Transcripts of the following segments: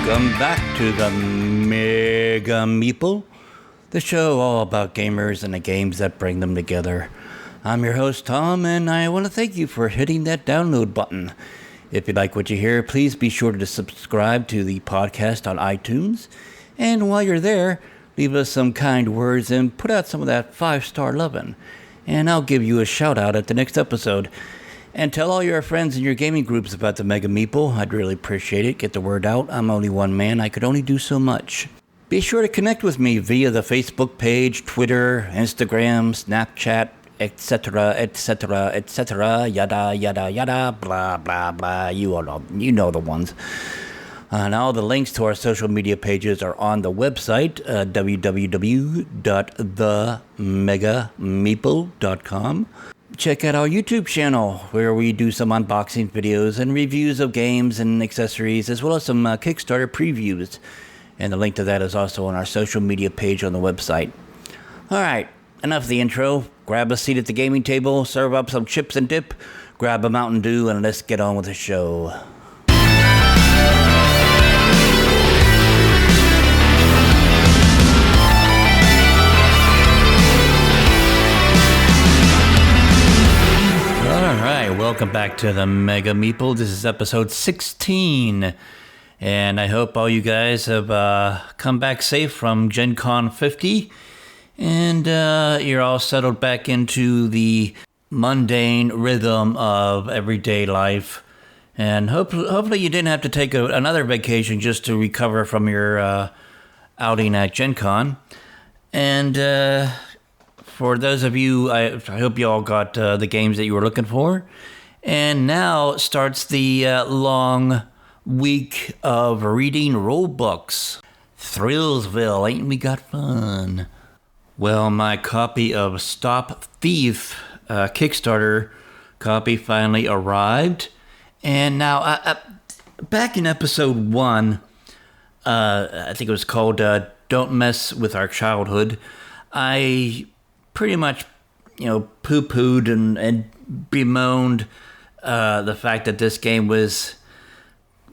Welcome back to the Mega Meeple, the show all about gamers and the games that bring them together. I'm your host, Tom, and I want to thank you for hitting that download button. If you like what you hear, please be sure to subscribe to the podcast on iTunes. And while you're there, leave us some kind words and put out some of that 5-star lovin'. And I'll give you a shout out at the next episode. And tell all your friends in your gaming groups about the Mega Meeple. I'd really appreciate it. Get the word out. I'm only one man. I could only do so much. Be sure to connect with me via the Facebook page, Twitter, Instagram, Snapchat, etc., etc., etc., yada, yada, yada, blah, blah, blah. You know the ones. And all the links to our social media pages are on the website, www.themegameeple.com. Check out our YouTube channel, where we do some unboxing videos and reviews of games and accessories, as well as some Kickstarter previews. And the link to that is also on our social media page on the website. All right, enough of the intro. Grab a seat at the gaming table, serve up some chips and dip, grab a Mountain Dew, and let's get on with the show. Welcome back to the Mega Meeple. This is episode 16, and I hope all you guys have come back safe from Gen Con 50, and you're all settled back into the mundane rhythm of everyday life, and hopefully you didn't have to take another vacation just to recover from your outing at Gen Con. And for those of you, I hope you all got the games that you were looking for. And now starts the long week of reading rule books. Thrillsville, ain't we got fun? Well, my copy of Stop Thief Kickstarter copy finally arrived. And now, back in episode 1, I think it was called Don't Mess With Our Childhood, I pretty much, poo-pooed and bemoaned the fact that this game was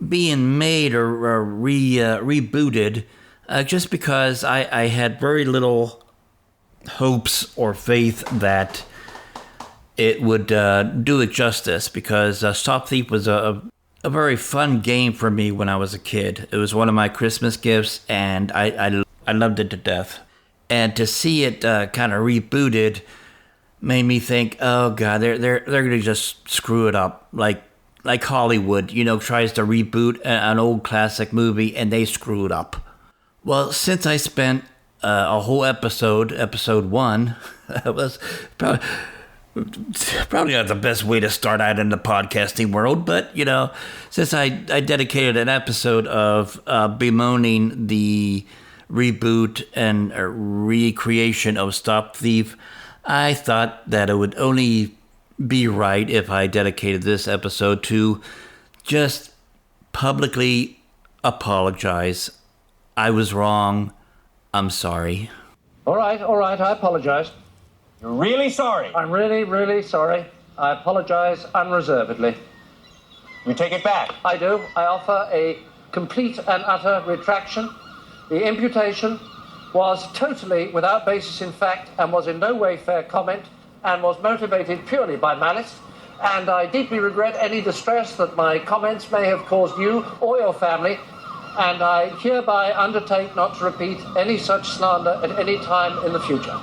being made or rebooted just because I had very little hopes or faith that it would do it justice, because Stop Thief was a very fun game for me when I was a kid. It was one of my Christmas gifts, and I loved it to death. And to see it kind of rebooted made me think, oh god, they're gonna just screw it up, like Hollywood, tries to reboot an old classic movie and they screw it up. Well, since I spent a whole episode 1, it was probably not the best way to start out in the podcasting world, but since I dedicated an episode of bemoaning the reboot and recreation of Stop Thief, I thought that it would only be right if I dedicated this episode to just publicly apologize. I was wrong. I'm sorry. All right, I apologize. You're really sorry? I'm really, really sorry. I apologize unreservedly. You take it back? I do. I offer a complete and utter retraction. The imputation was totally without basis in fact and was in no way fair comment and was motivated purely by malice. And I deeply regret any distress that my comments may have caused you or your family. And I hereby undertake not to repeat any such slander at any time in the future.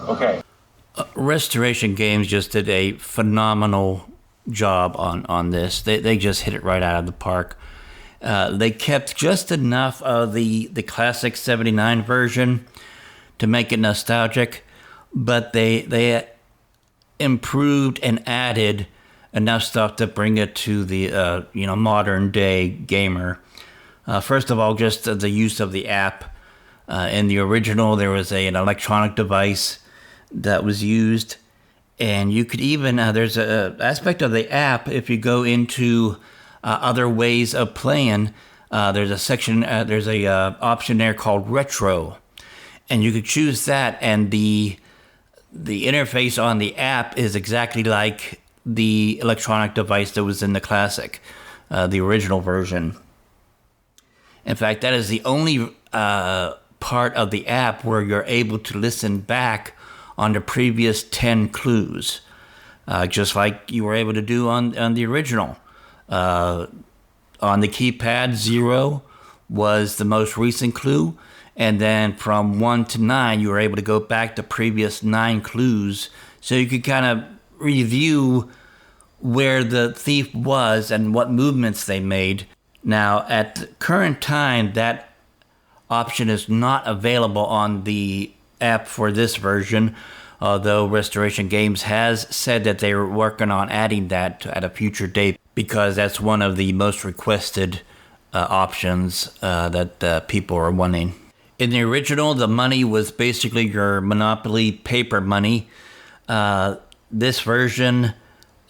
Okay. Restoration Games just did a phenomenal job on this. They just hit it right out of the park. They kept just enough of the classic 79 version to make it nostalgic, but they improved and added enough stuff to bring it to the modern day gamer. First of all, just the use of the app. In the original, there was an electronic device that was used, and you could even there's an aspect of the app if you go into other ways of playing. There's a section, there's a option there called retro, and you could choose that, and the interface on the app is exactly like the electronic device that was in the classic. the original version. In fact, that is the only part of the app where you're able to listen back on the previous 10 clues, just like you were able to do on the original. On the keypad, 0 was the most recent clue, and then from 1 to 9, you were able to go back to previous 9 clues, so you could kind of review where the thief was and what movements they made. Now, at the current time, that option is not available on the app for this version, although Restoration Games has said that they were working on adding that at a future date, because that's one of the most requested options that people are wanting. In the original, the money was basically your Monopoly paper money. This version,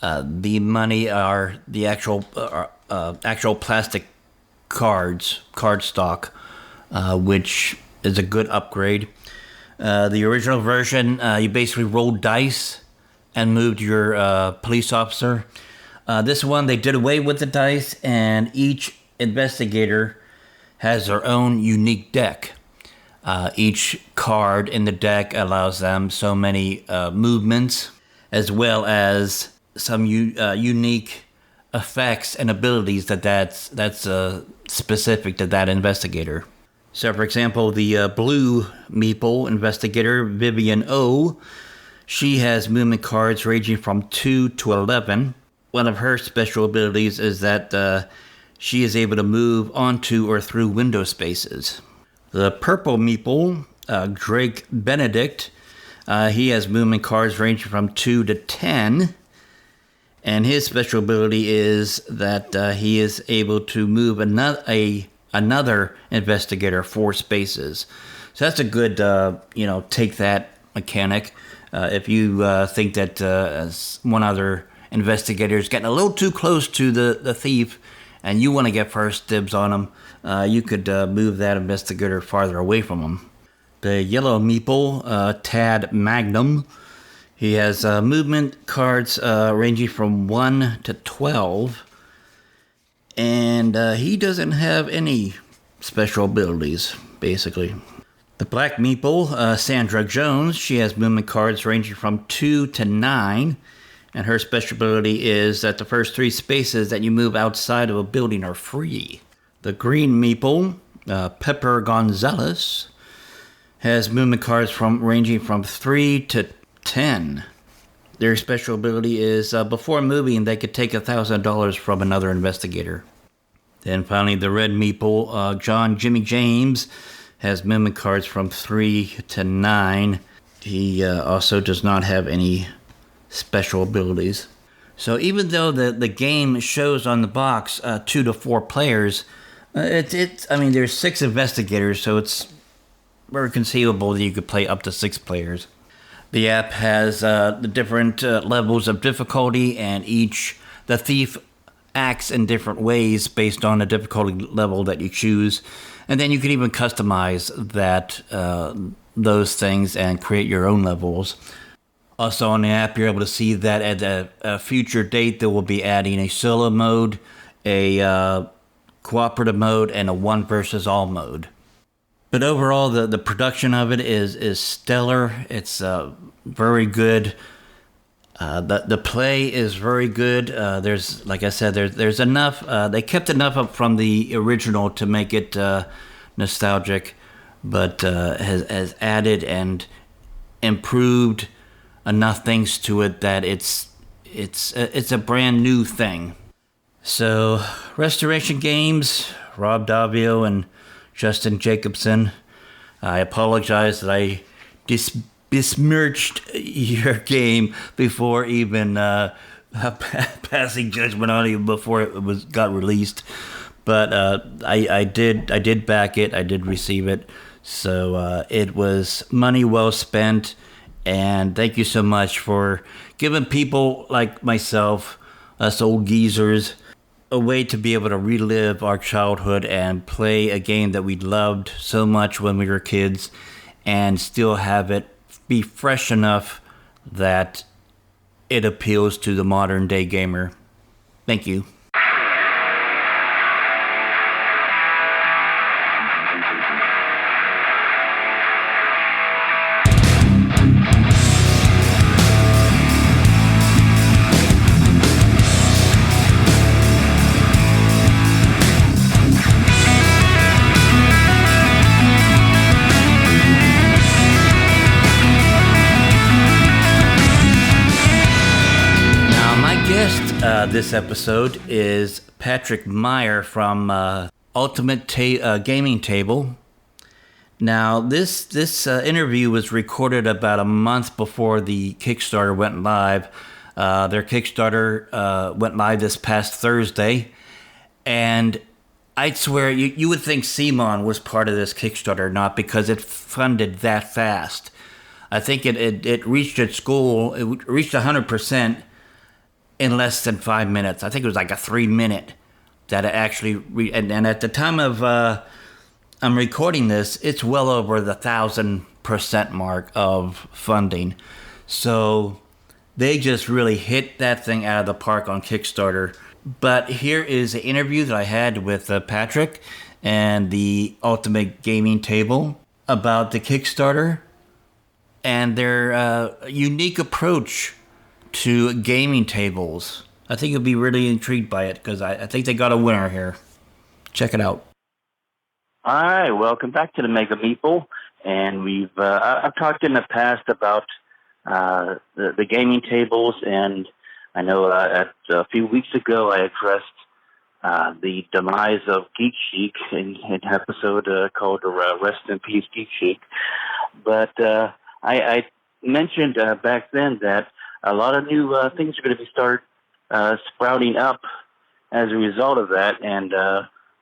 the money are the actual plastic card stock, which is a good upgrade. The original version, you basically rolled dice and moved your police officer. This one, they did away with the dice, and each investigator has their own unique deck. Each card in the deck allows them so many movements, as well as some unique effects and abilities that's specific to that investigator. So, for example, the blue Meeple investigator, Vivian O, she has movement cards ranging from 2 to 11. One of her special abilities is that she is able to move onto or through window spaces. The purple Meeple, Drake Benedict, he has movement cards ranging from 2 to 10. And his special ability is that he is able to move another investigator 4 spaces. So that's a good, take that mechanic. If you think that one other investigator is getting a little too close to the thief and you want to get first dibs on him, you could move that investigator farther away from him. The yellow Meeple, Tad Magnum, he has movement cards ranging from 1 to 12, and he doesn't have any special abilities, basically. The black Meeple, Sandra Jones, she has movement cards ranging from 2 to 9, and her special ability is that the first 3 spaces that you move outside of a building are free. The green Meeple, Pepper Gonzalez, has movement cards ranging from 3 to 10. Their special ability is before moving, they could take $1,000 from another investigator. Then finally, the red Meeple, John Jimmy James, has movement cards from 3 to 9. He also does not have any special abilities. So even though the game shows on the box 2 to 4 players, there's 6 investigators, so it's very conceivable that you could play up to 6 players. The app has the different levels of difficulty, and the thief acts in different ways based on the difficulty level that you choose. And then you can even customize those things and create your own levels. Also on the app, you're able to see that at a future date, they will be adding a solo mode, a cooperative mode, and a one versus all mode. But overall, the production of it is stellar. It's very good. The play is very good. There's, like I said, there's enough. They kept enough up from the original to make it nostalgic, but has added and improved enough things to it that it's a brand new thing. So, Restoration Games, Rob Davio and Justin Jacobson, I apologize that I besmirched your game before even passing judgment on it before it got released. But I did back it. I did receive it. So it was money well spent. And thank you so much for giving people like myself, us old geezers, a way to be able to relive our childhood and play a game that we loved so much when we were kids and still have it be fresh enough that it appeals to the modern day gamer. Thank you. This episode is Patrick Meyer from Ultimate Gaming Table. Now, this interview was recorded about a month before the Kickstarter went live. Their Kickstarter went live this past Thursday, and I'd swear you would think CMON was part of this Kickstarter, not because it funded that fast. I think it reached its goal. It reached 100% in less than 5 minutes. I think it was like a 3-minute that it actually and at the time of I'm recording this, it's well over the 1,000% mark of funding. So they just really hit that thing out of the park on Kickstarter. But here is an interview that I had with Patrick and the Ultimate Gaming Table about the Kickstarter and their unique approach to gaming tables. I think you'll be really intrigued by it because I think they got a winner here. Check it out. All right, welcome back to the Mega Meeple, and I've talked in the past about the gaming tables, and I know a few weeks ago I addressed the demise of Geek Chic in an episode called Rest in Peace Geek Chic, but I mentioned back then that a lot of new things are going to start sprouting up as a result of that, and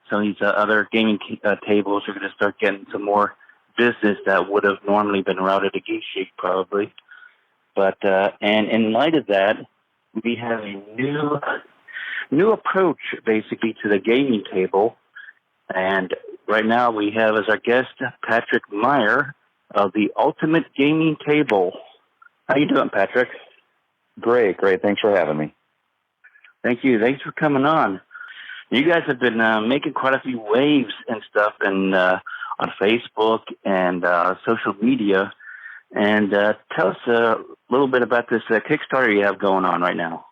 some of these other gaming tables are going to start getting some more business that would have normally been routed to Geek Chic probably. But and in light of that, we have a new approach basically to the gaming table. And right now we have as our guest Patrick Meyer of the Ultimate Gaming Table. How you doing, Patrick? Great. Thanks for having me. Thank you. Thanks for coming on. You guys have been making quite a few waves and stuff on Facebook and social media. And tell us a little bit about this Kickstarter you have going on right now.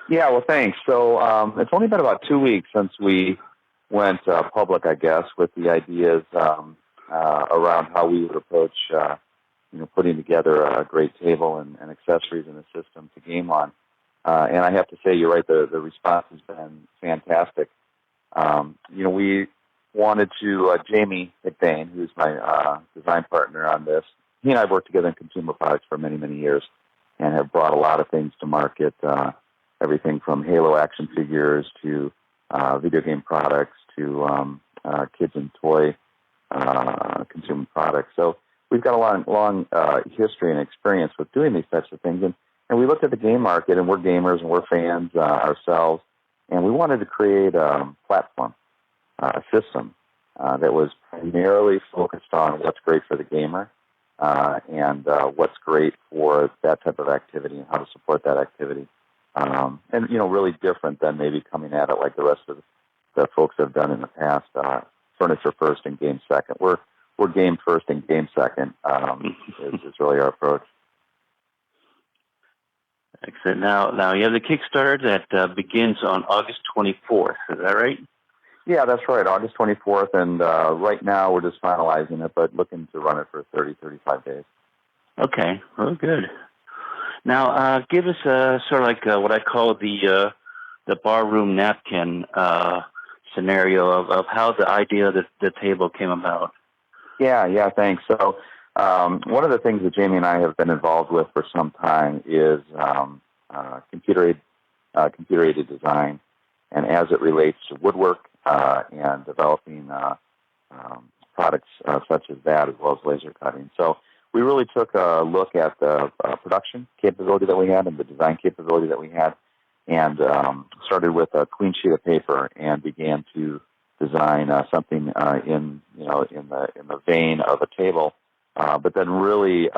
Yeah, well, thanks. So it's only been about 2 weeks since we went public, I guess, with the ideas around how we would approach, putting together a great table and accessories and a system to game on. And I have to say, you're right, the response has been fantastic. We wanted to, Jamie McBain, who's my design partner on this, he and I have worked together in consumer products for many, many years and have brought a lot of things to market, everything from Halo action figures to video game products to kids and toy consumer products. So we've got a long history and experience with doing these types of things. And we looked at the game market, and we're gamers and we're fans ourselves, and we wanted to create a platform, a system that was primarily focused on what's great for the gamer and what's great for that type of activity and how to support that activity. And, really different than maybe coming at it like the rest of the folks have done in the past, furniture first and game second. We're game first and game second is really our approach. Excellent. Now you have the Kickstarter that begins on August 24th. Is that right? Yeah, that's right. August 24th, and right now we're just finalizing it, but looking to run it for 35 days. Okay, well, good. Now, give us sort of like what I call the barroom napkin scenario of how the idea of the table came about. Yeah, thanks. So one of the things that Jamie and I have been involved with for some time is computer-aided design, and as it relates to woodwork and developing products such as that, as well as laser cutting. So we really took a look at the production capability that we had and the design capability that we had, and started with a clean sheet of paper and began to design something in the vein of a table, but then really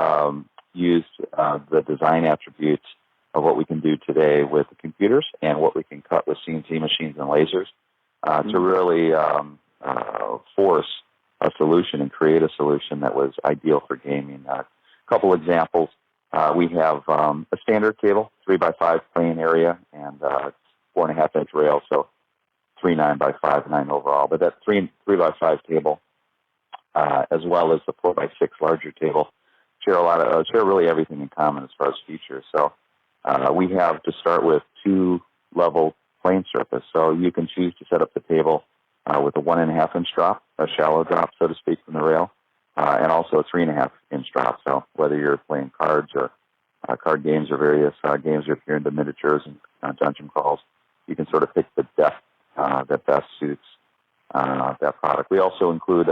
used the design attributes of what we can do today with the computers and what we can cut with CNC machines and lasers to really force a solution and create a solution that was ideal for gaming. A couple examples. We have a standard table, 3x5 plane area, and 4.5-inch rail, so 3 9x5, 9 overall. But that 3x5 table, as well as the 4x6 larger table, share really everything in common as far as features. So we have to start with two level plane surface. So you can choose to set up the table with a 1.5-inch drop, a shallow drop, so to speak, from the rail, and also a 3.5-inch drop. So whether you're playing cards or card games or various games, or if you're into miniatures and dungeon crawls, you can sort of pick the depth that best suits that product. We also include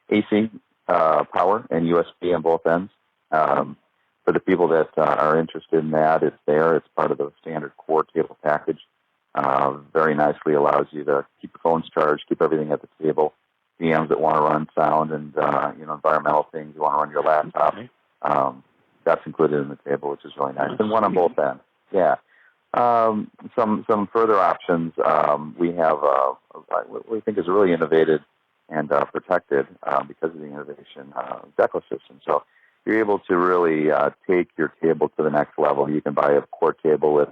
AC power and USB on both ends. For the people that are interested in that, it's there. It's part of the standard core table package. Very nicely allows you to keep your phones charged, keep everything at the table. DMs that want to run sound and environmental things, you want to run your laptop. That's included in the table, which is really nice. And one on both ends. Yeah. Some further options. We have what we think is really innovative and protected because of the innovation deco system. So you're able to really take your table to the next level. You can buy a core table with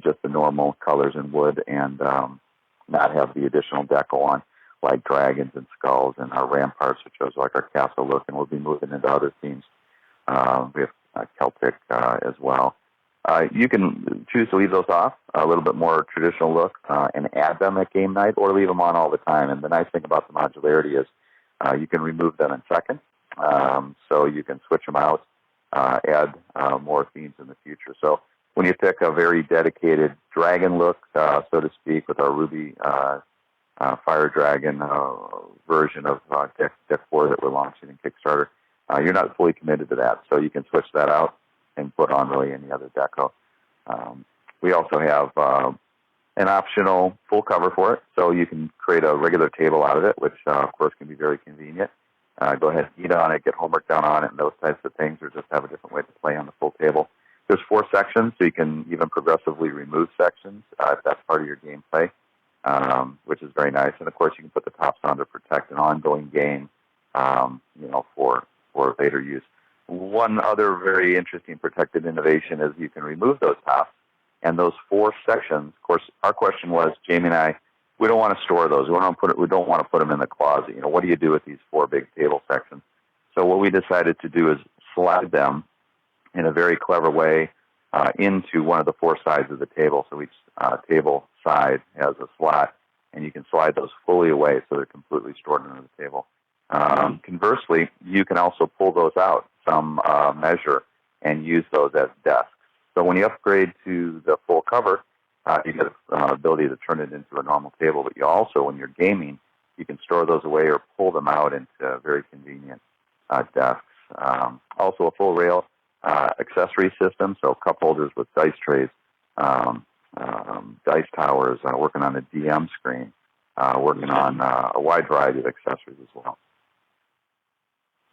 just the normal colors and wood and not have the additional deco on, like dragons and skulls and our ramparts, which shows like our castle look, and we'll be moving into other themes. We have Celtic as well. You can choose to leave those off, a little bit more traditional look, and add them at game night, or leave them on all the time. And the nice thing about the modularity is you can remove them in seconds, so you can switch them out, add more themes in the future. So when you pick a very dedicated dragon look, so to speak, with our Ruby Fire Dragon version of Deck 4 that we're launching in Kickstarter, you're not fully committed to that, so you can switch that out and put on really any other deco. We also have an optional full cover for it, so you can create a regular table out of it, which of course can be very convenient. Go ahead, eat on it, get homework done on it, and those types of things, or just have a different way to play on the full table. There's 4 sections, so you can even progressively remove sections if that's part of your gameplay, which is very nice. And of course, you can put the tops on to protect an ongoing game, for later use. One other very interesting protected innovation is you can remove those tops, and those 4 sections. Of course, our question was, Jamie and I, we don't want to store those. We don't want to put them in the closet. What do you do with these 4 big table sections? So what we decided to do is slide them in a very clever way into one of the 4 sides of the table. So each table side has a slot, and you can slide those fully away so they're completely stored under the table. Conversely, you can also pull those out some measure and use those as desks. So when you upgrade to the full cover, you get the ability to turn it into a normal table, but you also, when you're gaming, you can store those away or pull them out into very convenient desks. Also a full rail accessory system, so cup holders with dice trays, dice towers, working on a DM screen, working on a wide variety of accessories as well.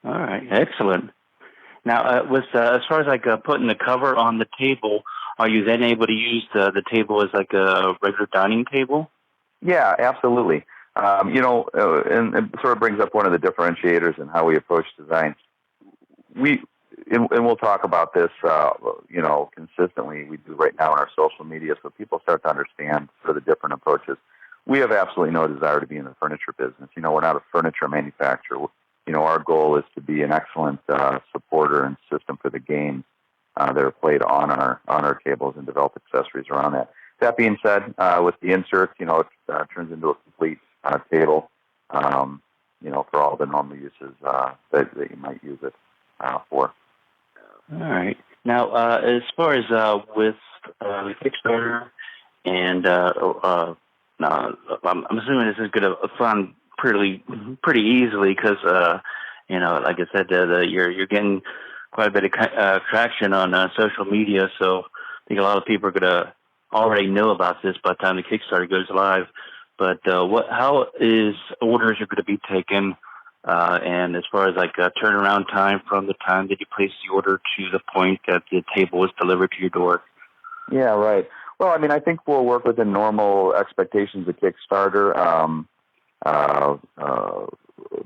All right, excellent. Now, as far as putting the cover on the table, are you then able to use the table as like a regular dining table? Yeah, absolutely. And it sort of brings up one of the differentiators in how we approach design. And we'll talk about this, consistently. We do right now in our social media, so people start to understand sort of the different approaches. We have absolutely no desire to be in the furniture business. We're not a furniture manufacturer. Our goal is to be an excellent supporter and system for the games that are played on our tables and develop accessories around that. That being said, with the inserts, it turns into a complete table, for all the normal uses that you might use it for. All right. Now, as far as with the Kickstarter, and I'm assuming this is going to fund pretty easily because, like I said, you're getting quite a bit of traction on social media. So I think a lot of people are going to already know about this by the time the Kickstarter goes live. But how is orders are going to be taken? And as far as turnaround time from the time that you place the order to the point that the table is delivered to your door? Yeah, right. Well, I think we'll work within normal expectations of Kickstarter.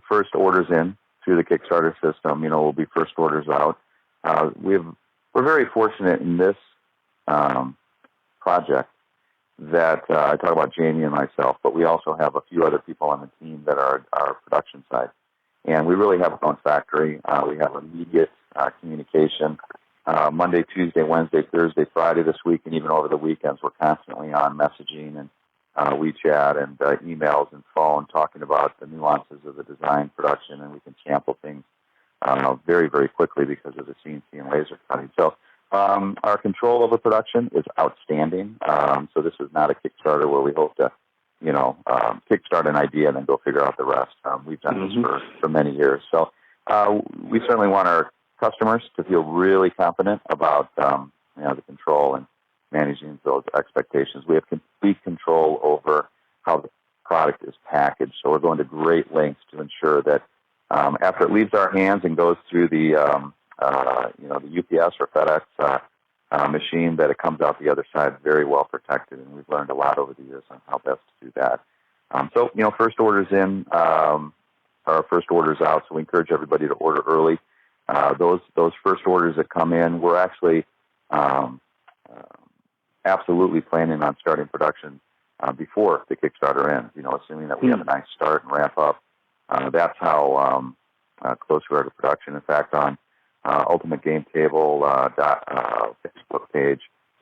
First orders in through the Kickstarter system, will be first orders out. We're very fortunate in this project that I talk about Jamie and myself, but we also have a few other people on the team that are our production side. And we really have our own factory. We have immediate communication Monday, Tuesday, Wednesday, Thursday, Friday this week, and even over the weekends, we're constantly on messaging and WeChat and emails and phone talking about the nuances of the design production, and we can sample things very, very quickly because of the CNC and laser cutting. So our control over production is outstanding. So this is not a Kickstarter where we hope to, kickstart an idea and then go figure out the rest. We've done this for many years. So we certainly want our customers to feel really confident about the control and managing those expectations. We have complete control over how the product is packaged. So we're going to great lengths to ensure that after it leaves our hands and goes through the UPS or FedEx machine, that it comes out the other side very well protected. And we've learned a lot over the years on how best to do that. First orders in, our first orders out. So we encourage everybody to order early. Those first orders that come in, we're actually absolutely planning on starting production before the Kickstarter ends. Assuming that we have a nice start and ramp up. That's how close we are to production. In fact, on Ultimate Game Table Facebook page,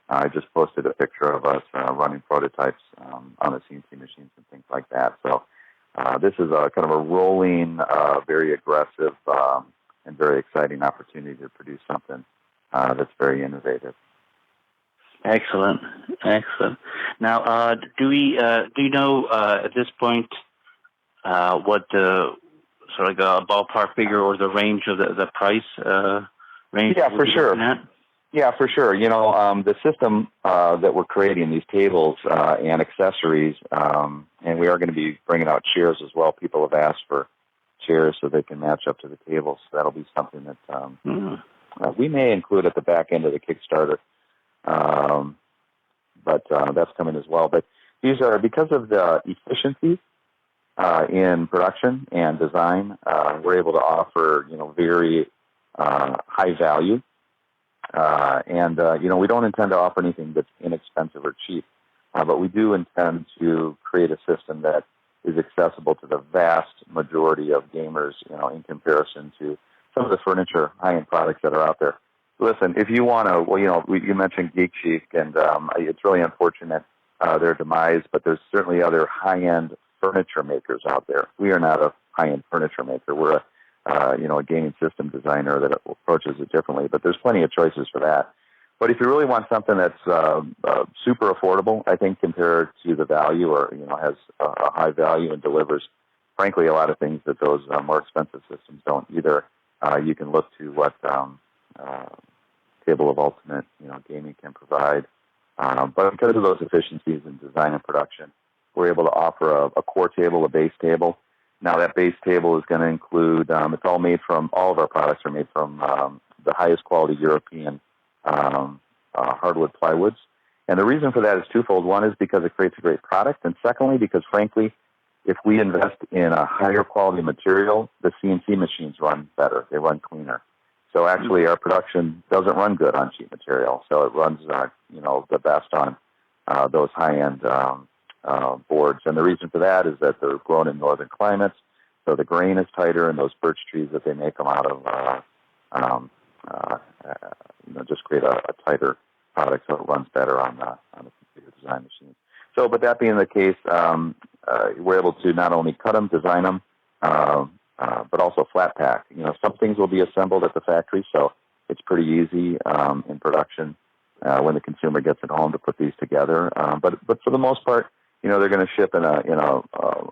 I just posted a picture of us running prototypes on the CNC machines and things like that. So this is a kind of a rolling, very aggressive, and very exciting opportunity to produce something that's very innovative. Excellent. Now, do you know at this point what the sort of a ballpark figure or the range of the price range? Yeah, for sure. Yeah, for sure. The system that we're creating, these tables and accessories, and we are going to be bringing out chairs as well. People have asked for chairs so they can match up to the tables. So that'll be something that we may include at the back end of the Kickstarter. But that's coming as well. But these are, because of the efficiency in production and design, we're able to offer, very high value. We don't intend to offer anything that's inexpensive or cheap, but we do intend to create a system that is accessible to the vast majority of gamers, in comparison to some of the furniture, high-end products that are out there. Listen, if you want to, you mentioned Geek Chic, and it's really unfortunate their demise, but there's certainly other high-end furniture makers out there. We are not a high-end furniture maker. We're a gaming system designer that approaches it differently, but there's plenty of choices for that. But if you really want something that's super affordable, I think, compared to the value, or has a high value and delivers, frankly, a lot of things that those more expensive systems don't either, you can look to what Table of Ultimate, gaming can provide. But because of those efficiencies in design and production, we're able to offer a core table, a base table. Now that base table is going to include, it's all made from, all of our products are made from the highest quality European hardwood plywoods. And the reason for that is twofold. One is because it creates a great product, and secondly, because frankly, if we invest in a higher quality material, the CNC machines run better. They run cleaner. So actually, our production doesn't run good on cheap material. So it runs, the best on those high-end boards. And the reason for that is that they're grown in northern climates, so the grain is tighter, and those birch trees that they make them out of, just create a tighter product, so it runs better on the computer design machines. So, but that being the case, we're able to not only cut them, design them, but also flat pack. Some things will be assembled at the factory, so it's pretty easy in production when the consumer gets it home to put these together. But for the most part, they're going to ship in a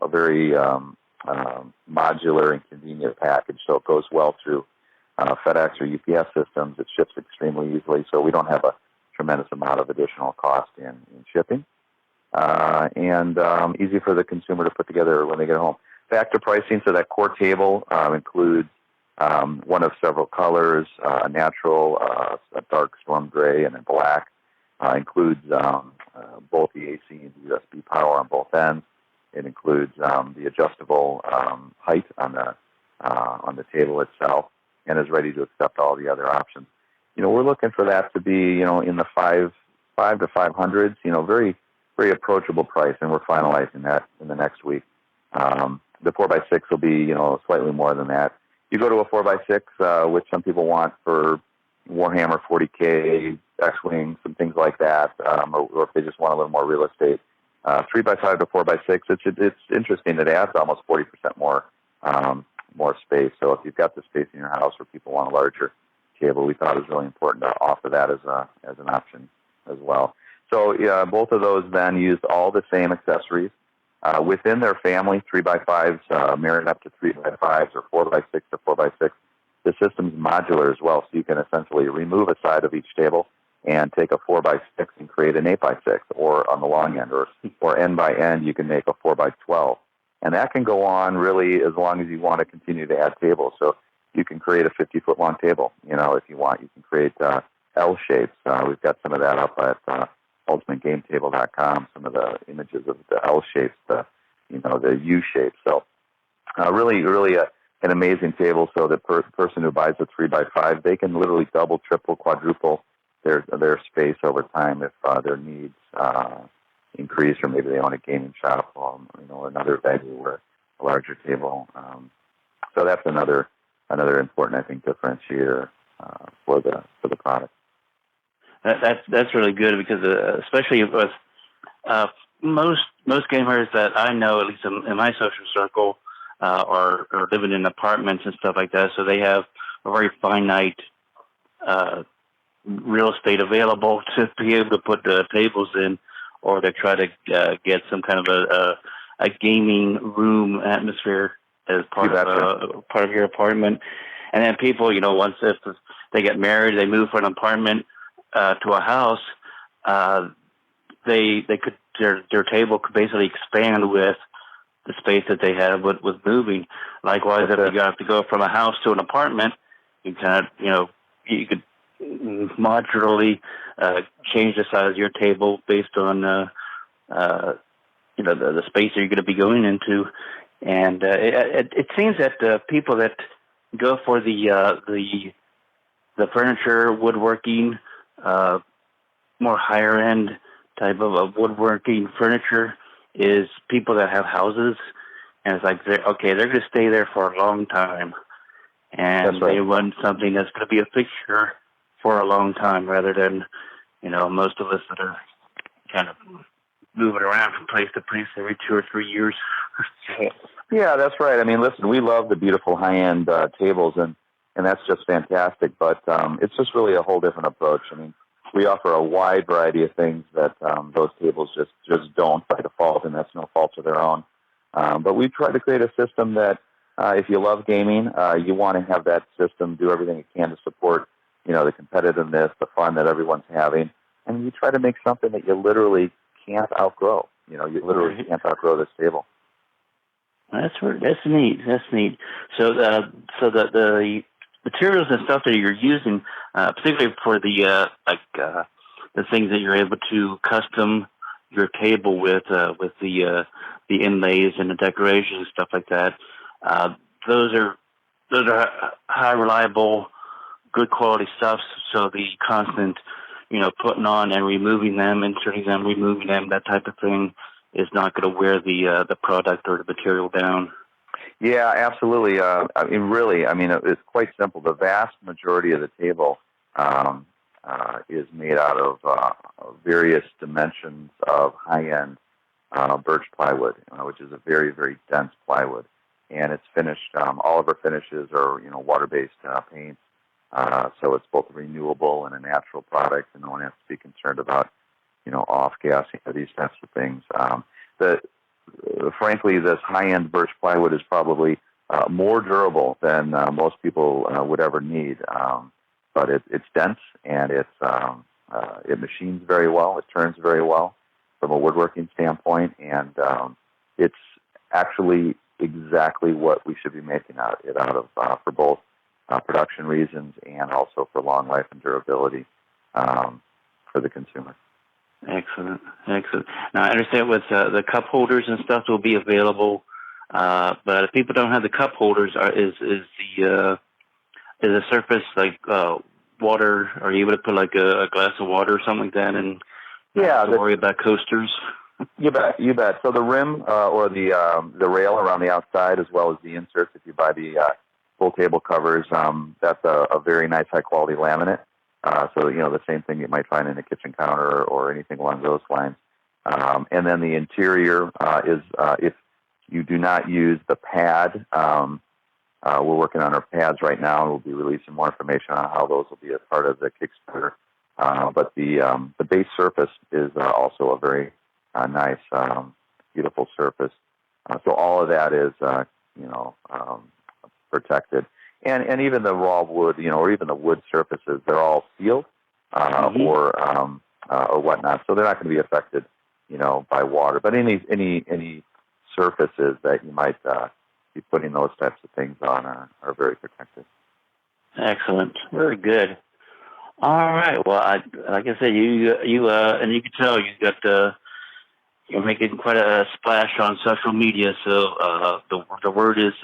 very modular and convenient package, so it goes well through FedEx or UPS systems. It ships extremely easily, so we don't have a tremendous amount of additional cost in shipping, and easy for the consumer to put together when they get home. Back to pricing, so that core table includes one of several colors, a natural, a dark storm gray, and a black. Includes both the AC and USB power on both ends. It includes the adjustable height on the table itself, and is ready to accept all the other options. We're looking for that to be, in the five to 500s. Very, very approachable price, and we're finalizing that in the next week. The 4x6 will be, slightly more than that. You go to a 4x6, which some people want for Warhammer 40K, X-Wing, some things like that, or if they just want a little more real estate. 3x5 to 4x6, it's interesting. It adds almost 40% more space. So if you've got the space in your house where people want a larger table, we thought it was really important to offer that as an option as well. So both of those then used all the same accessories within their family. 3x5s married up to 3x5s, or 4x6 to 4x6. The system's modular as well, so you can essentially remove a side of each table and take a 4x6 and create an 8x6, or on the long end, or end by end, you can make a 4x12. And that can go on really as long as you want to continue to add tables. So you can create a 50-foot long table, if you want. You can create L shapes. We've got some of that up at ultimategametable.com, some of the images of the L shapes, the U shapes. So really an amazing table, so the person who buys a 3x5, they can literally double, triple, quadruple their space over time if their needs increase, or maybe they own a gaming shop, or another venue where a larger table. So that's another important, I think, differentiator for the product. That's really good, because especially with most gamers that I know, at least in my social circle, are living in apartments and stuff like that, so they have a very finite real estate available to be able to put the tables in, or to try to get some kind of a gaming room atmosphere as part of your apartment. And then people, once if they get married, they move from an apartment to a house, their table could basically expand with the space that they have with moving. Likewise, if you have to go from a house to an apartment, you kind of, you could modularly change the size of your table based on the space that you're going to be going into. And it seems that people that go for the furniture, woodworking, more higher end type of woodworking furniture, is people that have houses, and it's like they're going to stay there for a long time, and they want something that's going to be a fixture for a long time, rather than most of us that are kind of moving around from place to place every 2 or 3 years. Yeah, that's right. I mean, listen, we love the beautiful high-end tables, and that's just fantastic, but it's just really a whole different approach. I mean, we offer a wide variety of things that those tables just don't by default, and that's no fault of their own. But we try to create a system that if you love gaming, you want to have that system do everything it can to support, the competitiveness, the fun that everyone's having, and you try to make something that you literally can't outgrow. You literally can't outgrow this table. That's neat. That's neat. So the materials and stuff that you're using, particularly for the things that you're able to custom your table with the inlays and the decorations and stuff like that, those are high reliable, good quality stuff. So the constant, putting on and removing them, inserting them, removing them, that type of thing, is not going to wear the product or the material down. Yeah, absolutely. It's quite simple. The vast majority of the table is made out of various dimensions of high-end birch plywood, which is a very, very dense plywood. And it's finished, all of our finishes are, water-based paints. So it's both renewable and a natural product, and no one has to be concerned about, off-gassing or these types of things. Frankly, this high-end birch plywood is probably more durable than most people would ever need. But it's dense, and it machines very well. It turns very well from a woodworking standpoint, and it's actually exactly what we should be making it out of for both production reasons and also for long life and durability for the consumer. Excellent. Now, I understand with the cup holders and stuff will be available, but if people don't have the cup holders, is the surface like water? Are you able to put like a glass of water or something like that, and not worry about coasters? You bet. So the rim or the rail around the outside, as well as the inserts, if you buy the full table covers, that's a very nice high quality laminate. So, the same thing you might find in a kitchen counter or anything along those lines. And then the interior is, if you do not use the pad, we're working on our pads right now, and we'll be releasing more information on how those will be a part of the Kickstarter. But the base surface is also a very nice, beautiful surface. So all of that is, protected. And even the raw wood, or even the wood surfaces, they're all sealed or whatnot. So they're not going to be affected, by water. But any surfaces that you might be putting those types of things on are very protected. Excellent. Very good. All right. Well, like I said, you and you can tell you got you're making quite a splash on social media. So the word is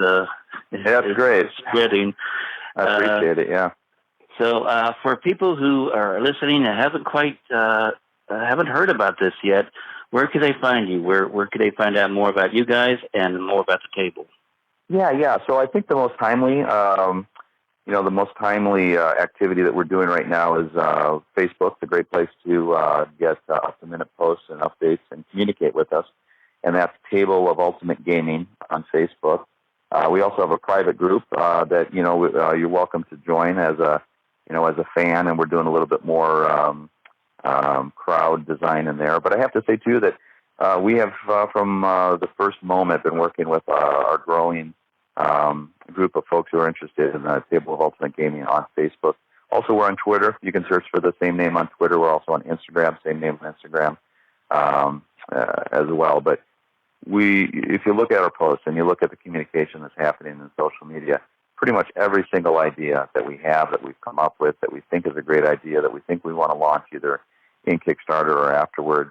that's great. Spreading. I appreciate it. Yeah. So for people who are listening and haven't heard about this yet, where could they find you? Where could they find out more about you guys and more about the table? Yeah. So I think the most timely, activity that we're doing right now is Facebook. It's a great place to get up-to-minute posts and updates and communicate with us. And that's Table of Ultimate Gaming on Facebook. We also have a private group that you're welcome to join as a fan, and we're doing a little bit more crowd design in there. But I have to say too that we have from the first moment been working with our growing group of folks who are interested in the Table of Ultimate Gaming on Facebook. Also, we're on Twitter. You can search for the same name on Twitter. We're also on Instagram, same name on Instagram as well. But if you look at our posts and you look at the communication that's happening in social media, pretty much every single idea that we have, that we've come up with, that we think is a great idea, that we think we want to launch either in Kickstarter or afterwards,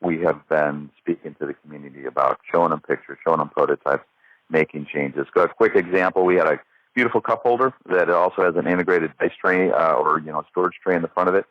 we have been speaking to the community about, showing them pictures, showing them prototypes, making changes. So a quick example, we had a beautiful cup holder that also has an integrated dice tray or storage tray in the front of it.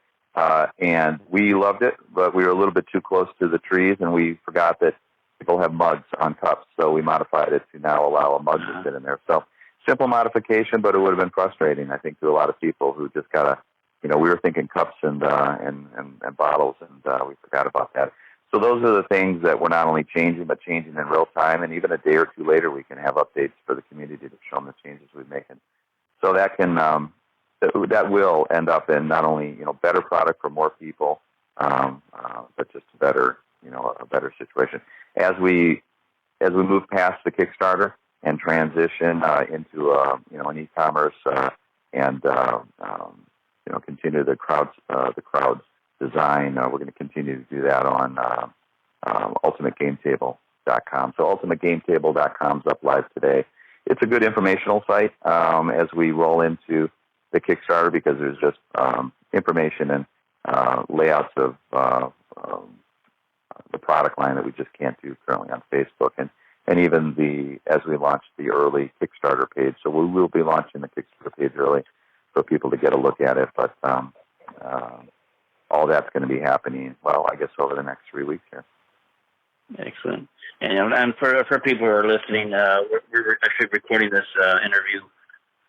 And we loved it, but we were a little bit too close to the trees, and we forgot that people have mugs on cups, so we modified it to now allow a mug to sit in there. So simple modification, but it would have been frustrating, I think, to a lot of people who just got we were thinking cups and bottles, and we forgot about that. So those are the things that we're not only changing, but changing in real time, and even a day or two later, we can have updates for the community to show them the changes we've made. So that can that will end up in not only better product for more people, but just a better situation as we move past the Kickstarter and transition into an e-commerce and continue the crowd design. We're going to continue to do that on ultimategametable.com. So ultimategametable.com is up live today. It's a good informational site as we roll into the Kickstarter, because there's just information and layouts of the product line that we just can't do currently on Facebook, and even as we launch the early Kickstarter page. So we will be launching the Kickstarter page early for people to get a look at it, but all that's going to be happening, I guess over the next 3 weeks here. Excellent. And for people who are listening, we're actually recording this interview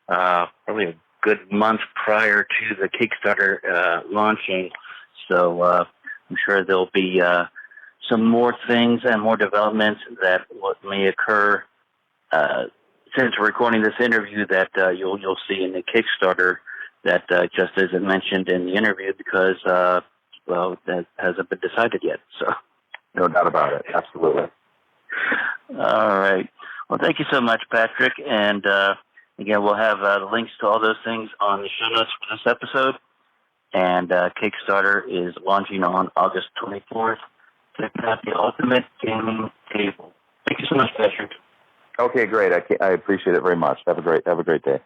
probably a good month prior to the Kickstarter launching. So I'm sure there'll be some more things and more developments that may occur since we're recording this interview that you'll see in the Kickstarter that just isn't mentioned in the interview because that hasn't been decided yet. So no doubt about it. Absolutely. All right. Well, thank you so much, Patrick. And again, we'll have links to all those things on the show notes for this episode. And Kickstarter is launching on August 24th. Check out the Ultimate Gaming Table. Thank you so much, Patrick. Okay, great. I appreciate it very much. Have a great day.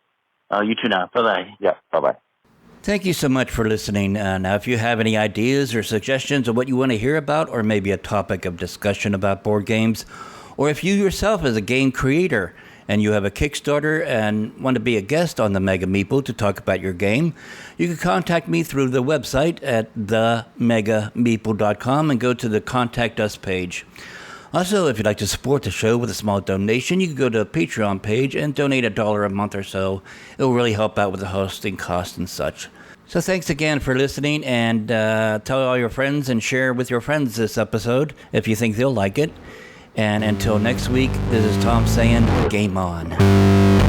You too now. Bye-bye. Yeah, bye-bye. Thank you so much for listening. Now, if you have any ideas or suggestions of what you want to hear about, or maybe a topic of discussion about board games, or if you yourself as a game creator and you have a Kickstarter and want to be a guest on the Mega Meeple to talk about your game, you can contact me through the website at themegameeple.com and go to the Contact Us page. Also, if you'd like to support the show with a small donation, you can go to the Patreon page and donate $1 a month or so. It will really help out with the hosting costs and such. So thanks again for listening, and tell all your friends and share with your friends this episode if you think they'll like it. And until next week, this is Tom saying, game on.